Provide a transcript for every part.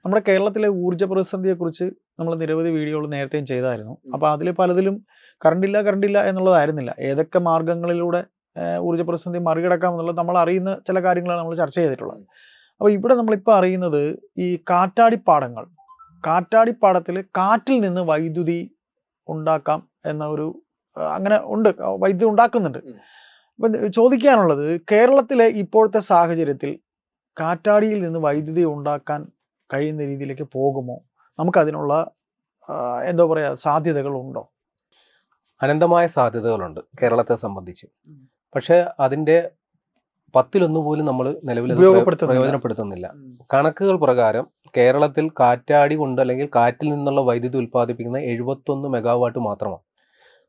നമ്മുടെ കേരളത്തിലെ ഊർജ്ജ പ്രതിസന്ധിയെക്കുറിച്ച് നമ്മൾ നിരവധി വീഡിയോകൾ നേരത്തെയും ചെയ്തായിരുന്നു. അപ്പോൾ അതിൽ പലതിലും കറണ്ടില്ല എന്നുള്ളതായിരുന്നില്ല. ഏതൊക്കെ മാർഗങ്ങളിലൂടെ ഊർജ്ജ പ്രതിസന്ധി മറികടക്കാം എന്നുള്ളത് നമ്മൾ അറിയുന്ന ചില കാര്യങ്ങളാണ് നമ്മൾ ചർച്ച ചെയ്തിട്ടുള്ളത്. അപ്പോൾ ഇവിടെ നമ്മളിപ്പോൾ അറിയുന്നത് ഈ കാറ്റാടിപ്പാടത്തിൽ കാറ്റിൽ നിന്ന് വൈദ്യുതി ഉണ്ടാക്കാം എന്ന ഒരു അങ്ങനെ ഉണ്ട്, വൈദ്യുതി ഉണ്ടാക്കുന്നുണ്ട്. അപ്പം ചോദിക്കാനുള്ളത്, കേരളത്തിലെ ഇപ്പോഴത്തെ സാഹചര്യത്തിൽ കാറ്റാടിയിൽ നിന്ന് വൈദ്യുതി ഉണ്ടാക്കാൻ കഴിയുന്ന രീതിയിലേക്ക് പോകുമോ? നമുക്കതിനുള്ള എന്താ പറയുക സാധ്യതകളുണ്ടോ? അനന്തമായ സാധ്യതകളുണ്ട് കേരളത്തെ സംബന്ധിച്ച്. പക്ഷെ അതിൻ്റെ 10-1 പോലും നമ്മൾ നിലവിൽ പ്രയോജനപ്പെടുത്തുന്നില്ല. കണക്കുകൾ പ്രകാരം കേരളത്തിൽ കാറ്റാടി കൊണ്ട് അല്ലെങ്കിൽ കാറ്റിൽ നിന്നുള്ള വൈദ്യുതി ഉൽപ്പാദിപ്പിക്കുന്ന 71 മെഗാവാട്ട് മാത്രമാണ്.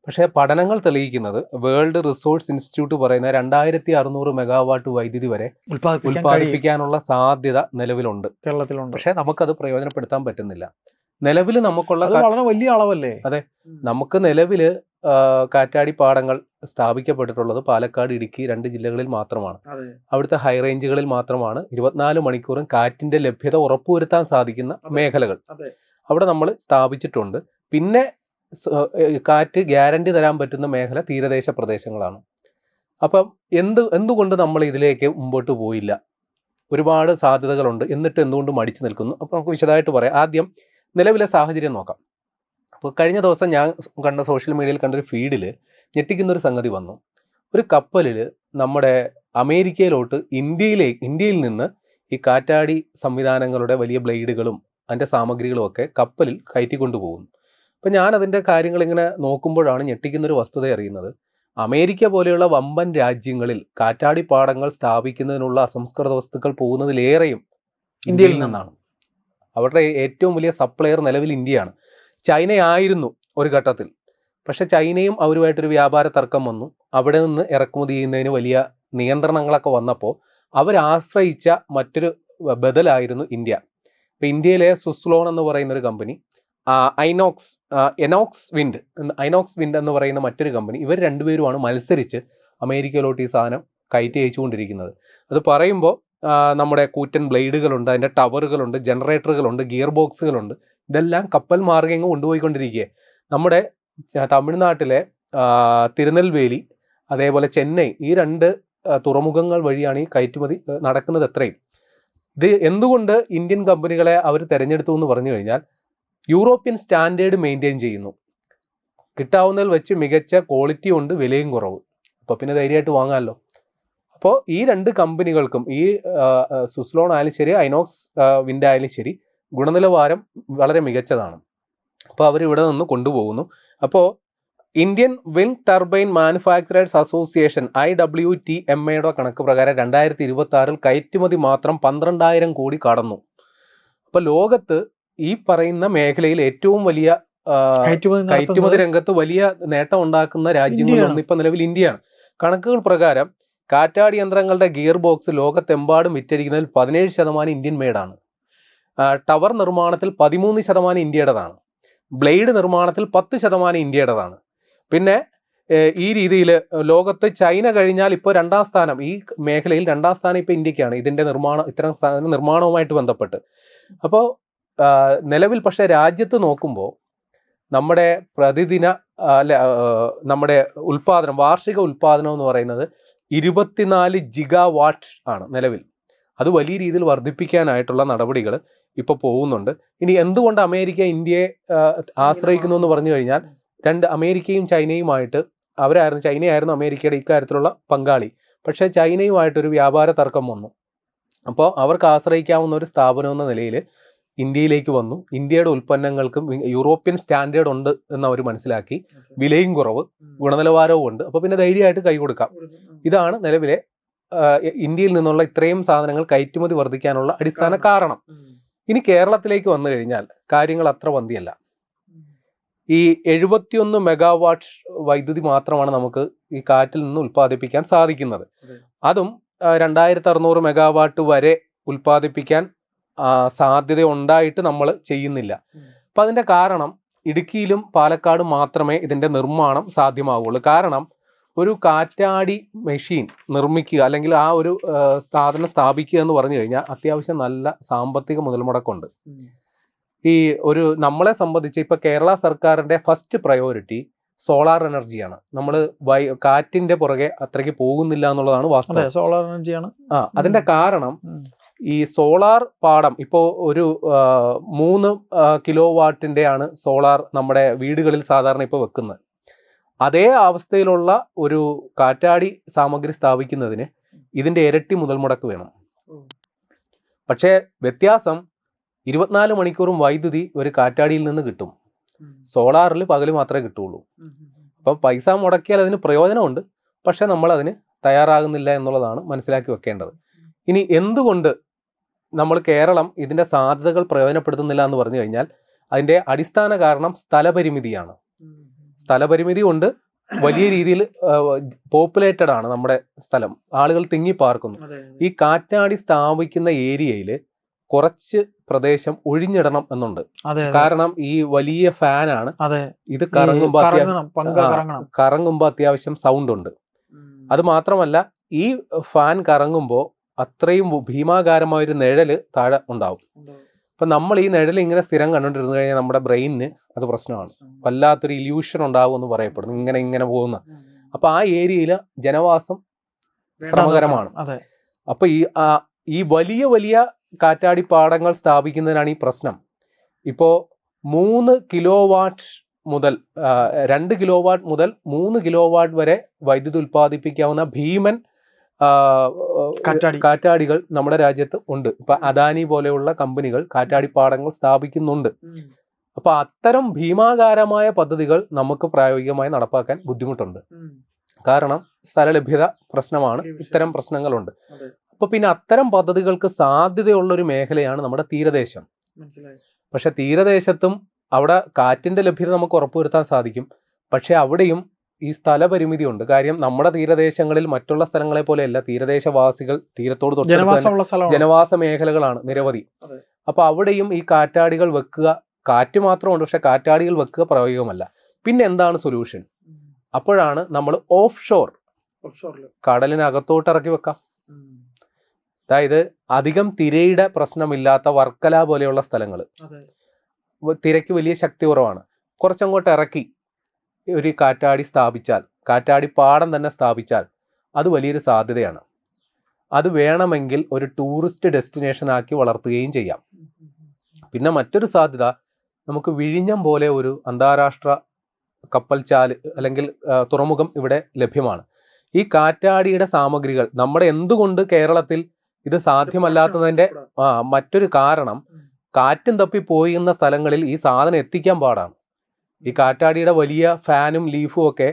പക്ഷേ പഠനങ്ങൾ തെളിയിക്കുന്നത് വേൾഡ് റിസോഴ്സ് ഇൻസ്റ്റിറ്റ്യൂട്ട് പറയുന്ന 2600 മെഗാവാട്ട് വൈദ്യുതി വരെ ഉൽപ്പാദിപ്പിക്കാനുള്ള സാധ്യത നിലവിലുണ്ട്, കേരളത്തിലുണ്ട്. പക്ഷെ നമുക്കത് പ്രയോജനപ്പെടുത്താൻ പറ്റുന്നില്ല. നിലവിൽ നമുക്കുള്ള വളരെ വലിയ അളവല്ലേ? അതെ, നമുക്ക് നിലവില് കാറ്റാടി പാടങ്ങൾ സ്ഥാപിക്കപ്പെട്ടിട്ടുള്ളത് പാലക്കാട്, ഇടുക്കി 2 ജില്ലകളിൽ മാത്രമാണ്. അവിടുത്തെ ഹൈ റേഞ്ചുകളിൽ മാത്രമാണ് 24 മണിക്കൂറും കാറ്റിന്റെ ലഭ്യത ഉറപ്പുവരുത്താൻ സാധിക്കുന്ന മേഖലകൾ അവിടെ നമ്മൾ സ്ഥാപിച്ചിട്ടുണ്ട്. പിന്നെ കാറ്റ് ഗ്യാരണ്ടി തരാൻ പറ്റുന്ന മേഖല തീരദേശ പ്രദേശങ്ങളാണ്. അപ്പം എന്തുകൊണ്ട് നമ്മൾ ഇതിലേക്ക് മുമ്പോട്ട് പോയില്ല? ഒരുപാട് സാധ്യതകളുണ്ട്, എന്നിട്ട് എന്തുകൊണ്ട് മടിച്ചു നിൽക്കുന്നു? അപ്പോൾ നമുക്ക് വിശദമായിട്ട് പറയാം. ആദ്യം നിലവിലെ സാഹചര്യം നോക്കാം. അപ്പോൾ കഴിഞ്ഞ ദിവസം ഞാൻ കണ്ട സോഷ്യൽ മീഡിയയിൽ കണ്ടൊരു ഫീഡിൽ ഞെട്ടിക്കുന്നൊരു സംഗതി വന്നു. ഒരു കപ്പലിൽ നമ്മുടെ അമേരിക്കയിലോട്ട് ഇന്ത്യയിൽ നിന്ന് ഈ കാറ്റാടി സംവിധാനങ്ങളുടെ വലിയ ബ്ലേഡുകളും അതിൻ്റെ സാമഗ്രികളും ഒക്കെ കപ്പലിൽ കയറ്റിക്കൊണ്ടു പോകുന്നു. അപ്പം ഞാൻ അതിൻ്റെ കാര്യങ്ങൾ ഇങ്ങനെ നോക്കുമ്പോഴാണ് ഞെട്ടിക്കുന്നൊരു വസ്തുത അറിയുന്നത്. അമേരിക്ക പോലെയുള്ള വമ്പൻ രാജ്യങ്ങളിൽ കാറ്റാടി പാടങ്ങൾ സ്ഥാപിക്കുന്നതിനുള്ള അസംസ്കൃത വസ്തുക്കൾ പോകുന്നതിലേറെയും ഇന്ത്യയിൽ നിന്നാണ്. അവരുടെ ഏറ്റവും വലിയ സപ്ലയർ നിലവിൽ ഇന്ത്യയാണ്. ചൈനയായിരുന്നു ഒരു ഘട്ടത്തിൽ, പക്ഷെ ചൈനയും അവരുമായിട്ടൊരു വ്യാപാര തർക്കം വന്നു. അവിടെ നിന്ന് ഇറക്കുമതി ചെയ്യുന്നതിന് വലിയ നിയന്ത്രണങ്ങളൊക്കെ വന്നപ്പോൾ അവരാശ്രയിച്ച മറ്റൊരു ബദലായിരുന്നു ഇന്ത്യ. ഇപ്പം ഇന്ത്യയിലെ സുസ്ലോൺ എന്ന് പറയുന്നൊരു കമ്പനി, എനോക്സ് വിൻഡ് എന്ന് പറയുന്ന മറ്റൊരു കമ്പനി, ഇവർ രണ്ടുപേരുമാണ് മത്സരിച്ച് അമേരിക്കയിലോട്ട് ഈ സാധനം കയറ്റി അയച്ചുകൊണ്ടിരിക്കുന്നത്. അത് പറയുമ്പോൾ നമ്മുടെ കൂറ്റൻ ബ്ലേഡുകളുണ്ട്, അതിൻ്റെ ടവറുകളുണ്ട്, ജനറേറ്ററുകളുണ്ട്, ഗിയർ ബോക്സുകളുണ്ട്. ഇതെല്ലാം കപ്പൽ മാർഗ്ഗം കൊണ്ടുപോയിക്കൊണ്ടിരിക്കുക. നമ്മുടെ തമിഴ്നാട്ടിലെ തിരുനെൽവേലി, അതേപോലെ ചെന്നൈ, ഈ 2 തുറമുഖങ്ങൾ വഴിയാണ് ഈ കയറ്റുമതി നടക്കുന്നത്. എത്രയും ഇത് എന്തുകൊണ്ട് ഇന്ത്യൻ കമ്പനികളെ അവർ തിരഞ്ഞെടുത്തു എന്ന് പറഞ്ഞു കഴിഞ്ഞാൽ, യൂറോപ്യൻ സ്റ്റാൻഡേർഡ് മെയിൻറ്റെയിൻ ചെയ്യുന്നു, കിട്ടാവുന്നതിൽ വെച്ച് മികച്ച ക്വാളിറ്റി ഉണ്ട്, വിലയും കുറവ്. അപ്പോൾ പിന്നെ ധൈര്യമായിട്ട് വാങ്ങാമല്ലോ. അപ്പോൾ ഈ 2 കമ്പനികൾക്കും, ഈ സുസ്ലോൺ ആയാലും ശരി, ഐനോക്സ് വിൻഡ് ആയാലും ശരി, ഗുണനിലവാരം വളരെ മികച്ചതാണ്. അപ്പോൾ അവരിവിടെ നിന്ന് കൊണ്ടുപോകുന്നു. അപ്പോൾ Indian wind turbine manufacturers association IWTMA കണക്ക് പ്രകാരം 2026 കയറ്റുമതി മാത്രം 12,000 കോടി കടന്നു. അപ്പോൾ ലോകത്ത് ഈ പറയുന്ന മേഖലയിൽ ഏറ്റവും വലിയ കയറ്റുമതി രംഗത്ത് വലിയ നേട്ടം ഉണ്ടാക്കുന്ന രാജ്യങ്ങളിലൊന്ന് ഇപ്പം നിലവിൽ ഇന്ത്യയാണ്. കണക്കുകൾ പ്രകാരം കാറ്റാടി യന്ത്രങ്ങളുടെ ഗിയർ ബോക്സ് ലോകത്തെമ്പാടും വിറ്റഴിക്കുന്നതിൽ 17% ഇന്ത്യൻ മെയ്ഡാണ്. ടവർ നിർമ്മാണത്തിൽ 13% ഇന്ത്യയുടേതാണ്. ബ്ലേഡ് നിർമ്മാണത്തിൽ 10% ഇന്ത്യയുടേതാണ്. പിന്നെ ഈ രീതിയിൽ ലോകത്ത് ചൈന കഴിഞ്ഞാൽ ഇപ്പോൾ 2ാം സ്ഥാനം, ഈ മേഖലയിൽ 2ാം സ്ഥാനം ഇപ്പോൾ ഇന്ത്യക്കാണ്, ഇതിൻ്റെ ഇത്തരം നിർമ്മാണവുമായിട്ട് ബന്ധപ്പെട്ട്. അപ്പോൾ നിലവിൽ പക്ഷേ രാജ്യത്ത് നോക്കുമ്പോൾ നമ്മുടെ പ്രതിദിന നമ്മുടെ ഉൽപ്പാദനം, വാർഷിക ഉൽപ്പാദനം എന്ന് പറയുന്നത് 24 ജിഗാവാട്ട് ആണ് നിലവിൽ. അത് വലിയ രീതിയിൽ വർദ്ധിപ്പിക്കാനായിട്ടുള്ള നടപടികൾ ഇപ്പോൾ പോകുന്നുണ്ട്. ഇനി എന്തുകൊണ്ട് അമേരിക്ക ഇന്ത്യയെ ആശ്രയിക്കുന്നു എന്ന് പറഞ്ഞു കഴിഞ്ഞാൽ, അമേരിക്കയും ചൈനയുമായിട്ട് ചൈനയായിരുന്നു അമേരിക്കയുടെ ഇക്കാര്യത്തിലുള്ള പങ്കാളി. പക്ഷേ ചൈനയുമായിട്ടൊരു വ്യാപാര തർക്കം വന്നു. അപ്പോൾ അവർക്ക് ആശ്രയിക്കാവുന്ന ഒരു സ്ഥാപനം എന്ന നിലയിൽ ഇന്ത്യയിലേക്ക് വന്നു. ഇന്ത്യയുടെ ഉൽപ്പന്നങ്ങൾക്കും യൂറോപ്യൻ സ്റ്റാൻഡേർഡ് ഉണ്ട് എന്ന് അവർ മനസ്സിലാക്കി. വിലയും കുറവ്, ഗുണനിലവാരവും ഉണ്ട്. അപ്പോൾ പിന്നെ ധൈര്യമായിട്ട് കൈ കൊടുക്കാം. ഇതാണ് നിലവിലെ ഇന്ത്യയിൽ നിന്നുള്ള ഇത്രയും സാധനങ്ങൾ കയറ്റുമതി വർദ്ധിക്കാനുള്ള അടിസ്ഥാന കാരണം. ഇനി കേരളത്തിലേക്ക് വന്നു കഴിഞ്ഞാൽ കാര്യങ്ങൾ അത്ര പന്തിയല്ല. ഈ 71 മെഗാവാട്ട് വൈദ്യുതി മാത്രമാണ് നമുക്ക് ഈ കാറ്റിൽ നിന്ന് ഉൽപ്പാദിപ്പിക്കാൻ സാധിക്കുന്നത്. അതും 2600 മെഗാവാട്ട് വരെ ഉൽപ്പാദിപ്പിക്കാൻ സാധ്യത ഉണ്ടായിട്ട് നമ്മൾ ചെയ്യുന്നില്ല. അപ്പം അതിൻ്റെ കാരണം ഇടുക്കിയിലും പാലക്കാടും മാത്രമേ ഇതിൻ്റെ നിർമ്മാണം സാധ്യമാവുള്ളൂ. കാരണം ഒരു കാറ്റാടി മെഷീൻ നിർമ്മിക്കുക അല്ലെങ്കിൽ ആ ഒരു സാധനം സ്ഥാപിക്കുക എന്ന് പറഞ്ഞു കഴിഞ്ഞാൽ അത്യാവശ്യം നല്ല സാമ്പത്തിക മുതൽമുടക്കുണ്ട്. ഈ ഒരു നമ്മളെ സംബന്ധിച്ച് ഇപ്പൊ കേരള സർക്കാരിന്റെ ഫസ്റ്റ് പ്രയോറിറ്റി സോളാർ എനർജിയാണ്. നമ്മൾ കാറ്റിന്റെ പുറകെ അത്രയ്ക്ക് പോകുന്നില്ല എന്നുള്ളതാണ് വാസ്തവം. സോളാർ എനർജിയാണ്. അതിന്റെ കാരണം ഈ സോളാർ പാടം ഇപ്പോൾ ഒരു 3 കിലോ വാട്ടിന്റെ ആണ് സോളാർ നമ്മുടെ വീടുകളിൽ സാധാരണ ഇപ്പോൾ വെക്കുന്നത്. അതേ അവസ്ഥയിലുള്ള ഒരു കാറ്റാടി സാമഗ്രി സ്ഥാപിക്കുന്നതിന് ഇതിന്റെ ഇരട്ടി മുതൽ മുടക്ക് വേണം. പക്ഷേ വ്യത്യാസം 24 മണിക്കൂറും വൈദ്യുതി ഒരു കാറ്റാടിയിൽ നിന്ന് കിട്ടും. സോളാറിൽ പകല് മാത്രമേ കിട്ടുള്ളൂ. അപ്പൊ പൈസ മുടക്കിയാൽ അതിന് പ്രയോജനമുണ്ട്, പക്ഷെ നമ്മൾ അതിന് തയ്യാറാകുന്നില്ല എന്നുള്ളതാണ് മനസ്സിലാക്കി വെക്കേണ്ടത്. ഇനി എന്തുകൊണ്ട് നമ്മൾ കേരളം ഇതിന്റെ സാധ്യതകൾ പ്രയോജനപ്പെടുത്തുന്നില്ല എന്ന് പറഞ്ഞു കഴിഞ്ഞാൽ അതിന്റെ അടിസ്ഥാന കാരണം സ്ഥലപരിമിതിയാണ്. സ്ഥലപരിമിതി കൊണ്ട് വലിയ രീതിയിൽ പോപ്പുലേറ്റഡ് ആണ് നമ്മുടെ സ്ഥലം, ആളുകൾ തിങ്ങിപ്പാർക്കുന്നു. ഈ കാറ്റാടി സ്ഥാപിക്കുന്ന ഏരിയയിൽ കുറച്ച് പ്രദേശം ഒഴിഞ്ഞിടണം എന്നുണ്ട്. കാരണം ഈ വലിയ ഫാനാണ്, ഇത് കറങ്ങുമ്പോ അത്യാവശ്യം സൗണ്ട് ഉണ്ട്. അത് മാത്രമല്ല ഈ ഫാൻ കറങ്ങുമ്പോൾ അത്രയും ഭീമാകാരമായ ഒരു നിഴല് താഴെ ഉണ്ടാവും. അപ്പൊ നമ്മൾ ഈ നിഴൽ ഇങ്ങനെ സ്ഥിരം കണ്ടുകൊണ്ടിരുന്നു കഴിഞ്ഞാൽ നമ്മുടെ ബ്രെയിനിന് അത് പ്രശ്നമാണ്. വല്ലാത്തൊരു ഇല്യൂഷൻ ഉണ്ടാവും എന്ന് പറയപ്പെടുന്നു, ഇങ്ങനെ പോകുന്ന. അപ്പൊ ആ ഏരിയയിൽ ജനവാസം ശ്രമകരമാണ്. അപ്പൊ ഈ വലിയ വലിയ കാറ്റാടി പാടങ്ങൾ സ്ഥാപിക്കുന്നതിനാണ് ഈ പ്രശ്നം. ഇപ്പോ 3 കിലോ വാട്ട് മുതൽ 2 കിലോ വാട്ട് മുതൽ 3 കിലോ വാട്ട് വരെ വൈദ്യുതി ഉൽപ്പാദിപ്പിക്കാവുന്ന ഭീമൻ കാറ്റാടികൾ നമ്മുടെ രാജ്യത്ത് ഉണ്ട്. ഇപ്പൊ അദാനി പോലെയുള്ള കമ്പനികൾ കാറ്റാടി പാടങ്ങൾ സ്ഥാപിക്കുന്നുണ്ട്. അപ്പൊ അത്തരം ഭീമാകാരമായ പദ്ധതികൾ നമുക്ക് പ്രായോഗികമായി നടപ്പാക്കാൻ ബുദ്ധിമുട്ടുണ്ട്. കാരണം സ്ഥലലഭ്യത പ്രശ്നമാണ്, ഇത്തരം പ്രശ്നങ്ങളുണ്ട്. അപ്പൊ പിന്നെ അത്തരം പദ്ധതികൾക്ക് സാധ്യതയുള്ള ഒരു മേഖലയാണ് നമ്മുടെ തീരദേശം. പക്ഷെ തീരദേശത്തും അവിടെ കാറ്റിന്റെ ലഭ്യത നമുക്ക് ഉറപ്പുവരുത്താൻ സാധിക്കും. പക്ഷെ അവിടെയും ഈ സ്ഥലപരിമിതി ഉണ്ട്. കാര്യം നമ്മുടെ തീരദേശങ്ങളിൽ മറ്റുള്ള സ്ഥലങ്ങളെ പോലെയല്ല, തീരദേശവാസികൾ തീരത്തോട് തൊട്ട് ജനവാസ മേഖലകളാണ് നിരവധി. അപ്പൊ അവിടെയും ഈ കാറ്റാടികൾ വെക്കുക, കാറ്റ് മാത്രമുണ്ട്, പക്ഷെ കാറ്റാടികൾ വെക്കുക പ്രായോഗികമല്ല. പിന്നെ എന്താണ് സൊല്യൂഷൻ? അപ്പോഴാണ് നമ്മൾ ഓഫ് ഷോർ, കടലിനകത്തോട്ട് ഇറക്കി വെക്കാം. അതായത് അധികം തിരയുടെ പ്രശ്നമില്ലാത്ത വർക്കല പോലെയുള്ള സ്ഥലങ്ങൾ, തിരക്ക് വലിയ ശക്തി കുറവാണ്, കുറച്ചങ്ങോട്ട് ഇറക്കി ഒരു കാറ്റാടി സ്ഥാപിച്ചാൽ, കാറ്റാടി പാടം തന്നെ സ്ഥാപിച്ചാൽ അത് വലിയൊരു സാധ്യതയാണ്. അത് വേണമെങ്കിൽ ഒരു ടൂറിസ്റ്റ് ഡെസ്റ്റിനേഷൻ ആക്കി വളർത്തുകയും ചെയ്യാം. പിന്നെ മറ്റൊരു സാധ്യത, നമുക്ക് വിഴിഞ്ഞം പോലെ ഒരു അന്താരാഷ്ട്ര കപ്പൽ ചാല് അല്ലെങ്കിൽ തുറമുഖം ഇവിടെ ലഭ്യമാണ്. ഈ കാറ്റാടിയുടെ സാമഗ്രികൾ നമ്മുടെ എന്തുകൊണ്ട് കേരളത്തിൽ ഇത് സാധ്യമല്ലാത്തതിന്റെ മറ്റൊരു കാരണം, കാറ്റും തപ്പി പോയുന്ന സ്ഥലങ്ങളിൽ ഈ സാധനം എത്തിക്കാൻ പാടാണ്. ഈ കാറ്റാടിയുടെ വലിയ ഫാനും ലീഫും ഒക്കെ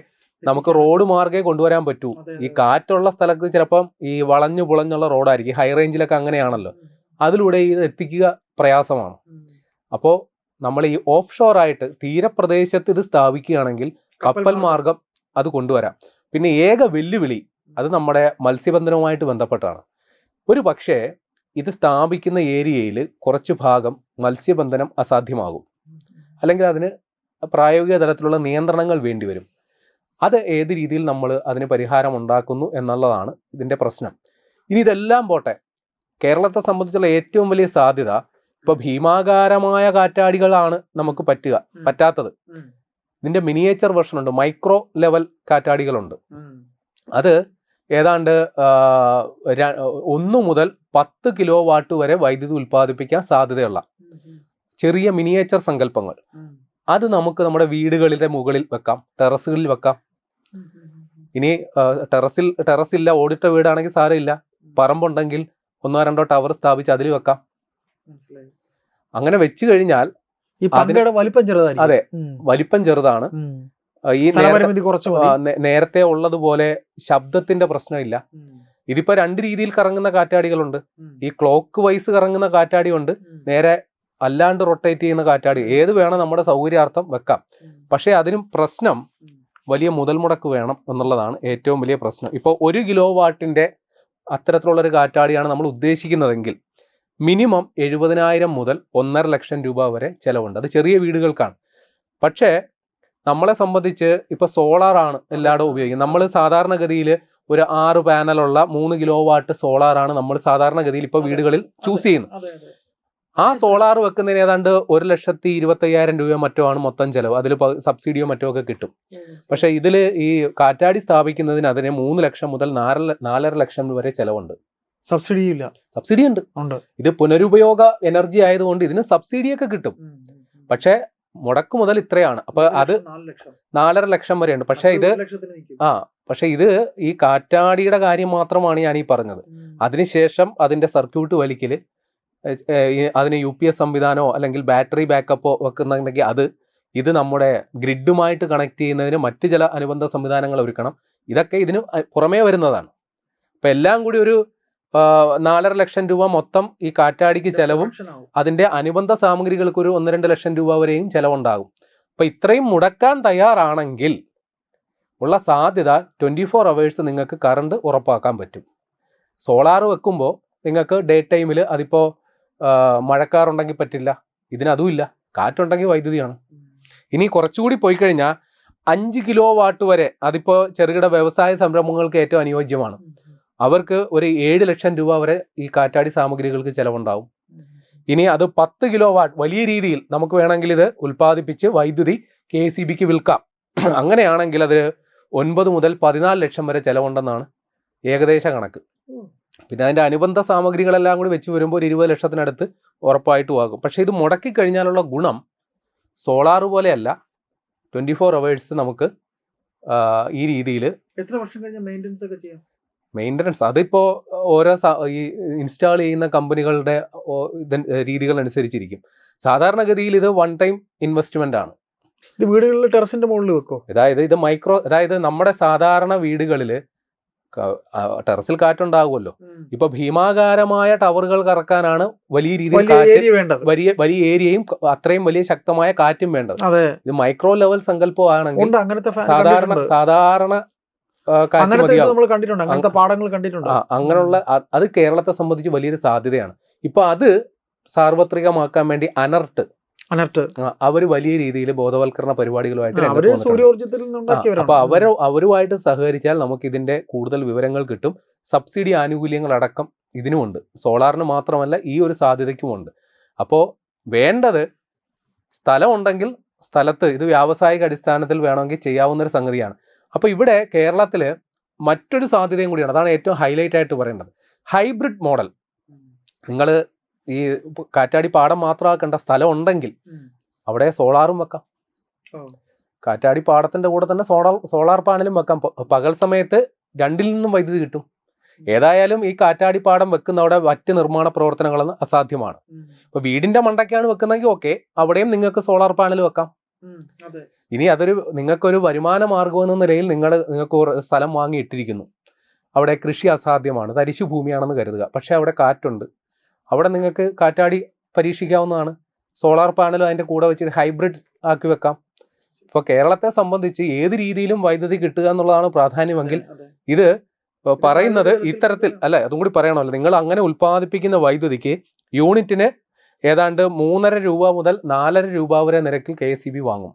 നമുക്ക് റോഡ് മാർഗേ കൊണ്ടുവരാൻ പറ്റൂ. ഈ കാറ്റുള്ള സ്ഥലത്ത് ചിലപ്പം ഈ വളഞ്ഞു പുളഞ്ഞുള്ള റോഡായിരിക്കും, ഹൈ റേഞ്ചിലൊക്കെ അങ്ങനെയാണല്ലോ, അതിലൂടെ ഇത് എത്തിക്കുക പ്രയാസമാണ്. അപ്പോൾ നമ്മൾ ഈ ഓഫ് ഷോർ ആയിട്ട് തീരപ്രദേശത്ത് ഇത് സ്ഥാപിക്കുകയാണെങ്കിൽ കപ്പൽ മാർഗം അത് കൊണ്ടുവരാം. പിന്നെ ഏക വെല്ലുവിളി അത് നമ്മുടെ മത്സ്യബന്ധനവുമായിട്ട് ബന്ധപ്പെട്ടാണ്. ഒരു പക്ഷേ ഇത് സ്ഥാപിക്കുന്ന ഏരിയയിൽ കുറച്ചു ഭാഗം മത്സ്യബന്ധനം അസാധ്യമാകും, അല്ലെങ്കിൽ അതിന് പ്രായോഗിക തലത്തിലുള്ള നിയന്ത്രണങ്ങൾ വേണ്ടിവരും. അത് ഏത് രീതിയിൽ നമ്മൾ അതിന് പരിഹാരം ഉണ്ടാക്കുന്നു എന്നുള്ളതാണ് ഇതിന്റെ പ്രശ്നം. ഇനി ഇതെല്ലാം പോട്ടെ, കേരളത്തെ സംബന്ധിച്ചുള്ള ഏറ്റവും വലിയ സാധ്യത ഇപ്പൊ ഭീമാകാരമായ കാറ്റാടികളാണ് നമുക്ക് പറ്റാത്തത്. ഇതിന്റെ മിനിയേച്ചർ വെർഷൻ ഉണ്ട്, മൈക്രോ ലെവൽ കാറ്റാടികളുണ്ട്. അത് ഏതാണ്ട് 1 മുതൽ 10 കിലോ വാട്ട് വരെ വൈദ്യുതി ഉൽപ്പാദിപ്പിക്കാൻ സാധ്യതയുള്ള ചെറിയ മിനിയേച്ചർ സങ്കല്പങ്ങൾ. അത് നമുക്ക് നമ്മുടെ വീടുകളിലെ മുകളിൽ വെക്കാം, ടെറസുകളിൽ വെക്കാം. ഇനി ടെറസില്ല, ഓടിട്ട വീടാണെങ്കിൽ സാരമില്ല, പറമ്പുണ്ടെങ്കിൽ 1-2 ടവർ സ്ഥാപിച്ച് അതിൽ വെക്കാം. അങ്ങനെ വെച്ചു കഴിഞ്ഞാൽ അതെ, വലിപ്പം ചെറുതാണ്. ഈ നേരത്തെ ഉള്ളതുപോലെ ശബ്ദത്തിന്റെ പ്രശ്നമില്ല. ഇതിപ്പോ 2 രീതിയിൽ കറങ്ങുന്ന കാറ്റാടികളുണ്ട്. ഈ ക്ലോക്ക് വൈസ് കറങ്ങുന്ന കാറ്റാടിയുണ്ട്, നേരെ അല്ലാണ്ട് റൊട്ടേറ്റ് ചെയ്യുന്ന കാറ്റാടി. ഏത് വേണം നമ്മുടെ സൗകര്യാർത്ഥം വെക്കാം. പക്ഷെ അതിനും പ്രശ്നം വലിയ മുതൽ മുടക്ക് വേണം എന്നുള്ളതാണ് ഏറ്റവും വലിയ പ്രശ്നം. ഇപ്പോൾ 1 കിലോ വാട്ടിന്റെ അത്തരത്തിലുള്ളൊരു കാറ്റാടിയാണ് നമ്മൾ ഉദ്ദേശിക്കുന്നതെങ്കിൽ മിനിമം 70,000 മുതൽ 1.5 ലക്ഷം രൂപ വരെ ചെലവുണ്ട്. അത് ചെറിയ വീടുകൾക്കാണ്. പക്ഷേ നമ്മളെ സംബന്ധിച്ച് ഇപ്പൊ സോളാറാണ് എല്ലായിടും ഉപയോഗിക്കുന്നത്. നമ്മൾ സാധാരണഗതിയിൽ ഒരു 6 പാനലുള്ള 3 കിലോ വാട്ട് സോളാറാണ് നമ്മൾ സാധാരണഗതിയിൽ ഇപ്പൊ വീടുകളിൽ ചൂസ് ചെയ്യുന്നത്. ആ സോളാർ വെക്കുന്നതിന് ഏതാണ്ട് 1,25,000 രൂപയോ മറ്റോ ആണ് മൊത്തം ചെലവ്. അതിൽ സബ്സിഡിയോ മറ്റോ ഒക്കെ കിട്ടും. പക്ഷെ ഇതിൽ ഈ കാറ്റാടി സ്ഥാപിക്കുന്നതിന് അതിന് 3 ലക്ഷം മുതൽ 4.5 ലക്ഷം വരെ ചെലവുണ്ട്. സബ്സിഡി ഇല്ല? സബ്സിഡി ഉണ്ട്. ഇത് പുനരുപയോഗ എനർജി ആയതുകൊണ്ട് ഇതിന് സബ്സിഡിയൊക്കെ കിട്ടും. പക്ഷെ മുടക്ക് മുതൽ ഇത്രയാണ്. അപ്പൊ അത് 4.5 ലക്ഷം വരെയുണ്ട്. പക്ഷെ ഇത് ഈ കാറ്റാടിയുടെ കാര്യം മാത്രമാണ് ഞാൻ ഈ പറഞ്ഞത്. അതിനുശേഷം അതിന്റെ സർക്യൂട്ട് വലിക്കല്, അതിന് UPS സംവിധാനമോ അല്ലെങ്കിൽ ബാറ്ററി ബാക്കപ്പോ വെക്കുന്നുണ്ടെങ്കിൽ ഇത് നമ്മുടെ ഗ്രിഡുമായിട്ട് കണക്ട് ചെയ്യുന്നതിന് മറ്റു ചില അനുബന്ധ സംവിധാനങ്ങൾ ഒരുക്കണം. ഇതൊക്കെ ഇതിന് പുറമേ വരുന്നതാണ്. അപ്പൊ എല്ലാം കൂടി ഒരു 4.5 ലക്ഷം രൂപ മൊത്തം ഈ കാറ്റാടിക്ക് ചെലവും അതിന്റെ അനുബന്ധ സാമഗ്രികൾക്ക് ഒരു 1-2 ലക്ഷം രൂപ വരെയും ചെലവുണ്ടാകും. അപ്പൊ ഇത്രയും മുടക്കാൻ തയ്യാറാണെങ്കിൽ ഉള്ള സാധ്യത 24 hours നിങ്ങൾക്ക് കറണ്ട് ഉറപ്പാക്കാൻ പറ്റും. സോളാർ വെക്കുമ്പോൾ നിങ്ങൾക്ക് ഡേ ടൈമിൽ അതിപ്പോൾ മഴക്കാറുണ്ടെങ്കിൽ പറ്റില്ല. ഇതിനതും ഇല്ല. കാറ്റുണ്ടെങ്കിൽ വൈദ്യുതിയാണ്. ഇനി കുറച്ചുകൂടി പോയി കഴിഞ്ഞാൽ 5 കിലോ വാട്ട് വരെ അതിപ്പോൾ ചെറുകിട വ്യവസായ സംരംഭങ്ങൾക്ക് ഏറ്റവും അനുയോജ്യമാണ്. അവർക്ക് ഒരു 7 ലക്ഷം രൂപ വരെ ഈ കാറ്റാടി സാമഗ്രികൾക്ക് ചെലവുണ്ടാവും. ഇനി അത് 10 കിലോ വാട്ട് വലിയ രീതിയിൽ നമുക്ക് വേണമെങ്കിൽ ഇത് ഉൽപ്പാദിപ്പിച്ച് വൈദ്യുതി KSEBക്ക് വിൽക്കാം. അങ്ങനെയാണെങ്കിൽ അത് 9 മുതൽ 14 ലക്ഷം വരെ ചെലവുണ്ടെന്നാണ് ഏകദേശ കണക്ക്. പിന്നെ അതിൻ്റെ അനുബന്ധ സാമഗ്രികളെല്ലാം കൂടി വെച്ച് വരുമ്പോൾ ഒരു 20 ലക്ഷത്തിനടുത്ത് ഉറപ്പായിട്ടും ആകും. പക്ഷേ ഇത് മുടക്കി കഴിഞ്ഞാലുള്ള ഗുണം സോളാർ പോലെയല്ല. 24 hours നമുക്ക് ഈ രീതിയിൽ. എത്ര വർഷം കഴിഞ്ഞ മെയിൻ്റനൻസ് ഒക്കെ ചെയ്യാം? മെയിൻ്റനൻസ് അതിപ്പോൾ ഓരോ ഈ ഇൻസ്റ്റാൾ ചെയ്യുന്ന കമ്പനികളുടെ രീതികൾ അനുസരിച്ചിരിക്കും. സാധാരണഗതിയിൽ ഇത് 1 ടൈം ഇൻവെസ്റ്റ്മെന്റ് ആണ്. ഇത് വീടുകളിൽ ടെറസിന്റെ മുകളിൽ വെക്കോ? അതായത് നമ്മുടെ സാധാരണ വീടുകളിൽ ടെറസിൽ കാറ്റുണ്ടാകുമല്ലോ. ഇപ്പൊ ഭീമാകാരമായ ടവറുകൾ കറക്കാനാണ് വലിയ രീതിയിൽ വലിയ ഏരിയയും അത്രയും വലിയ ശക്തമായ കാറ്റും വേണ്ടത്. ഇത് മൈക്രോ ലെവൽ സങ്കല്പമാണെങ്കിൽ സാധാരണ അങ്ങനെയുള്ള അത് കേരളത്തെ സംബന്ധിച്ച് വലിയൊരു സാധ്യതയാണ്. ഇപ്പൊ അത് സാർവത്രികമാക്കാൻ വേണ്ടി അനർട്ട് അവര് വലിയ രീതിയിൽ ബോധവൽക്കരണ പരിപാടികളുമായിട്ട് അപ്പൊ അവരുമായിട്ട് സഹകരിച്ചാൽ നമുക്ക് ഇതിന്റെ കൂടുതൽ വിവരങ്ങൾ കിട്ടും. സബ്സിഡി ആനുകൂല്യങ്ങൾ അടക്കം ഇതിനുമുണ്ട്. സോളാറിന് മാത്രമല്ല ഈ ഒരു സാധ്യതയ്ക്കുമുണ്ട്. അപ്പോൾ വേണ്ടത് സ്ഥലമുണ്ടെങ്കിൽ സ്ഥലത്ത് ഇത് വ്യാവസായിക അടിസ്ഥാനത്തിൽ വേണമെങ്കിൽ ചെയ്യാവുന്നൊരു സംഗതിയാണ്. അപ്പോൾ ഇവിടെ കേരളത്തിൽ മറ്റൊരു സാധ്യതയും കൂടിയാണ്. അതാണ് ഏറ്റവും ഹൈലൈറ്റ് ആയിട്ട് പറയേണ്ടത്. Hybrid model. നിങ്ങൾ ഈ കാറ്റാടി പാടം മാത്രമാക്കേണ്ട സ്ഥലം ഉണ്ടെങ്കിൽ അവിടെ സോളാറും വെക്കാം. കാറ്റാടി പാടത്തിന്റെ കൂടെ തന്നെ സോളാർ പാനലും വെക്കാം. പകൽ സമയത്ത് രണ്ടിൽ നിന്നും വൈദ്യുതി കിട്ടും. ഏതായാലും ഈ കാറ്റാടി പാടം വെക്കുന്ന അവിടെ മറ്റ് നിർമ്മാണ പ്രവർത്തനങ്ങളൊന്നും അസാധ്യമാണ്. ഇപ്പൊ വീടിന്റെ മണ്ടയ്ക്കാണ് വെക്കുന്നതെങ്കിൽ ഓക്കെ, അവിടെയും നിങ്ങൾക്ക് സോളാർ പാനൽ വെക്കാം. ഇനി നിങ്ങൾക്കൊരു വരുമാന മാർഗം എന്ന നിലയിൽ നിങ്ങൾക്ക് സ്ഥലം വാങ്ങിയിട്ടിരിക്കുന്നു. അവിടെ കൃഷി അസാധ്യമാണ്, തരിശു ഭൂമിയാണെന്ന് കരുതുക. പക്ഷെ അവിടെ കാറ്റുണ്ട്. അവിടെ നിങ്ങൾക്ക് കാറ്റാടി പരീക്ഷിക്കാവുന്നതാണ്. സോളാർ പാനലും അതിൻ്റെ കൂടെ വെച്ചിട്ട് ഹൈബ്രിഡ് ആക്കി വെക്കാം. ഇപ്പോൾ കേരളത്തെ സംബന്ധിച്ച് ഏത് രീതിയിലും വൈദ്യുതി കിട്ടുക എന്നുള്ളതാണ് പ്രാധാന്യമെങ്കിൽ ഇത് പറയുന്നത് ഇത്തരത്തിൽ അല്ല. അതും കൂടി പറയണമല്ലോ. നിങ്ങൾ അങ്ങനെ ഉൽപ്പാദിപ്പിക്കുന്ന വൈദ്യുതിക്ക് യൂണിറ്റിന് ഏതാണ്ട് 3.5 രൂപ മുതൽ 4.5 രൂപ വരെ നിരക്കിൽ KSEB വാങ്ങും.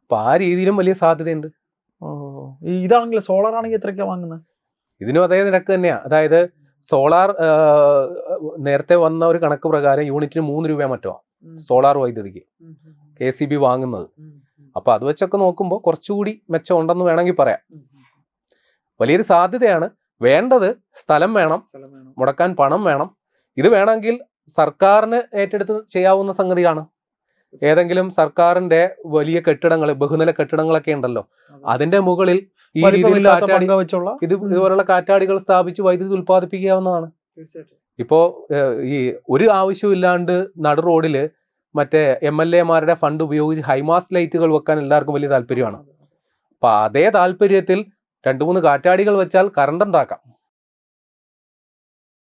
അപ്പൊ ആ രീതിയിലും വലിയ സാധ്യതയുണ്ട്. ഇതാണെങ്കിൽ സോളാർ ആണെങ്കിൽ എത്രയ്ക്കാ വാങ്ങുന്നത്? ഇതിനും അതേ നിരക്ക് തന്നെയാണ്. അതായത് സോളാർ നേരത്തെ വന്ന ഒരു കണക്ക് പ്രകാരം യൂണിറ്റിന് 3 രൂപ മറ്റോ സോളാർ വൈദ്യുതിക്ക് KSEB വാങ്ങുന്നത്. അപ്പൊ അത് വെച്ചൊക്കെ നോക്കുമ്പോൾ കുറച്ചുകൂടി മെച്ചം ഉണ്ടെന്ന് വേണമെങ്കിൽ പറയാം. വലിയൊരു സാധ്യതയാണ്. വേണ്ടത് സ്ഥലം വേണം, മുടക്കാൻ പണം വേണം. ഇത് വേണമെങ്കിൽ സർക്കാരിന് ഏറ്റെടുത്ത് ചെയ്യാവുന്ന സംഗതിയാണ്. ഏതെങ്കിലും സർക്കാരിന്റെ വലിയ കെട്ടിടങ്ങൾ, ബഹുനില കെട്ടിടങ്ങളൊക്കെ ഉണ്ടല്ലോ, അതിന്റെ മുകളിൽ ഈ രീതിയിൽ ഇതുപോലുള്ള കാറ്റാടികൾ സ്ഥാപിച്ച് വൈദ്യുതി ഉൽപ്പാദിപ്പിക്കാവുന്നതാണ്. ഇപ്പോ ഈ ഒരു ആവശ്യമില്ലാണ്ട് നടു റോഡില് മറ്റേ MLA-മാരുടെ ഫണ്ട് ഉപയോഗിച്ച് ഹൈമാസ്റ്റ് ലൈറ്റുകൾ വെക്കാൻ എല്ലാവർക്കും വലിയ താല്പര്യമാണ്. അപ്പൊ അതേ താല്പര്യത്തിൽ 2-3 കാറ്റാടികൾ വെച്ചാൽ കറണ്ട് ഉണ്ടാക്കാം.